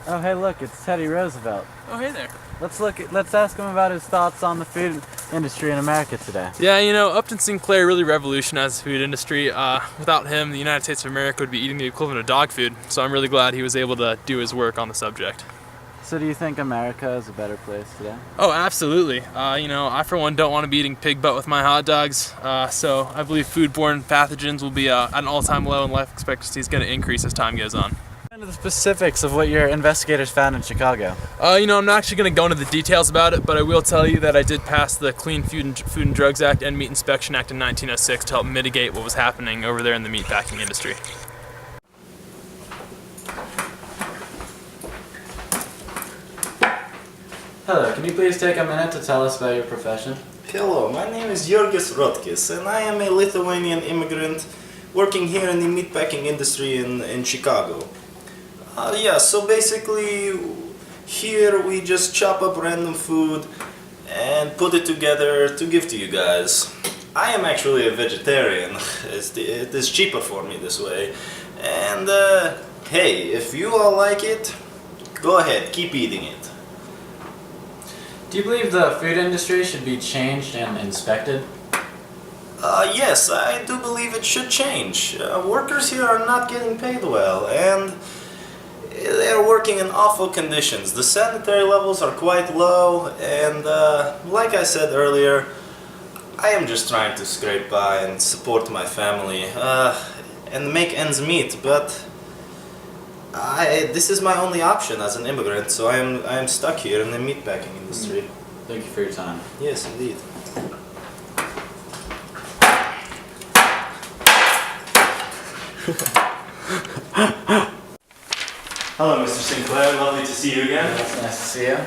Oh, hey, look, it's Teddy Roosevelt. Oh, hey there. Let's ask him about his thoughts on the food industry in America today. Yeah, Upton Sinclair really revolutionized the food industry. Without him, the United States of America would be eating the equivalent of dog food. So I'm really glad he was able to do his work on the subject. So do you think America is a better place today? Oh, absolutely. I for one don't want to be eating pig butt with my hot dogs. So I believe foodborne pathogens will be at an all-time low, and life expectancy is going to increase as time goes on. Into the specifics of what your investigators found in Chicago. I'm not actually going to go into the details about it, but I will tell you that I did pass the Clean Food and Drugs Act and Meat Inspection Act in 1906 to help mitigate what was happening over there in the meatpacking industry. Hello, can you please take a minute to tell us about your profession? Hello, my name is Jurgis Rotkis, and I am a Lithuanian immigrant working here in the meatpacking industry in Chicago. So basically, here we just chop up random food and put it together to give to you guys. I am actually a vegetarian. It is cheaper for me this way. And hey, if you all like it, go ahead, keep eating it. Do you believe the food industry should be changed and inspected? Yes, I do believe it should change. Workers here are not getting paid well, and they're working in awful conditions. The sanitary levels are quite low, and like I said earlier, I am just trying to scrape by and support my family and make ends meet, but this is my only option as an immigrant, so I am stuck here in the meatpacking industry. Thank you for your time. Yes, indeed. Hello, Mr. Sinclair. Lovely to see you again. It's nice to see you.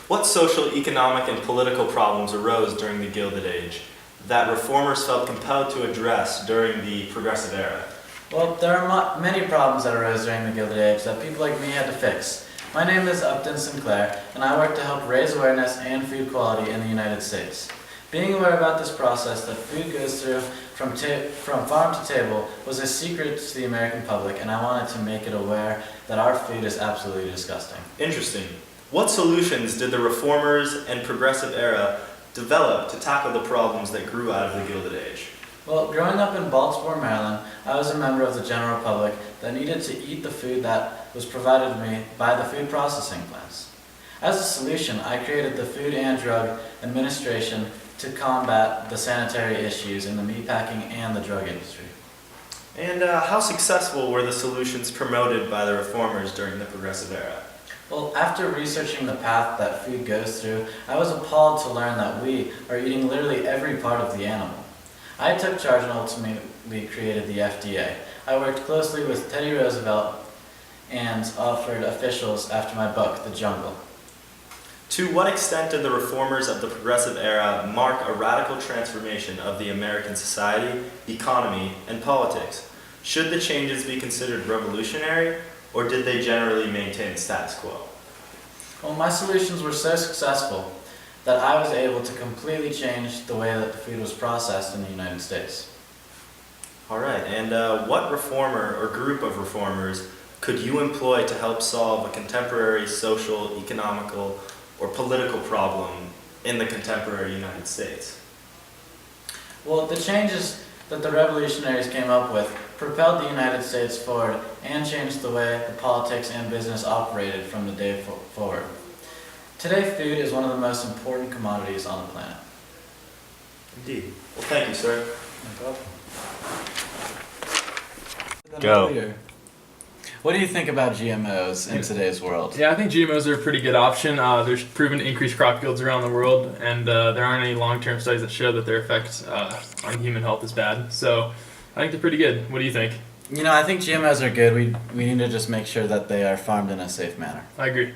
What social, economic, and political problems arose during the Gilded Age that reformers felt compelled to address during the Progressive Era? Well, there are many problems that arose during the Gilded Age that people like me had to fix. My name is Upton Sinclair, and I work to help raise awareness and food quality in the United States. Being aware about this process that food goes through from farm to table was a secret to the American public, and I wanted to make it aware that our food is absolutely disgusting. Interesting. What solutions did the reformers and Progressive Era develop to tackle the problems that grew out of the Gilded Age? Well, growing up in Baltimore, Maryland, I was a member of the general public that needed to eat the food that was provided to me by the food processing plants. As a solution, I created the Food and Drug Administration to combat the sanitary issues in the meatpacking and the drug industry. And how successful were the solutions promoted by the reformers during the Progressive Era? Well, after researching the path that food goes through, I was appalled to learn that we are eating literally every part of the animal. I took charge and ultimately created the FDA. I worked closely with Teddy Roosevelt and offered officials after my book, The Jungle. To what extent did the reformers of the Progressive Era mark a radical transformation of the American society, economy, and politics? Should the changes be considered revolutionary, or did they generally maintain the status quo? Well, my solutions were so successful that I was able to completely change the way that the food was processed in the United States. All right, and what reformer or group of reformers could you employ to help solve a contemporary social, economical, or political problem in the contemporary United States? Well, the changes that the revolutionaries came up with propelled the United States forward and changed the way the politics and business operated from the day forward. Today, food is one of the most important commodities on the planet. Indeed. Well, thank you, sir. Go. What do you think about GMOs in today's world? Yeah, I think GMOs are a pretty good option. There's proven to increase crop yields around the world, and there aren't any long-term studies that show that their effect on human health is bad. So I think they're pretty good. What do you think? I think GMOs are good. We need to just make sure that they are farmed in a safe manner. I agree.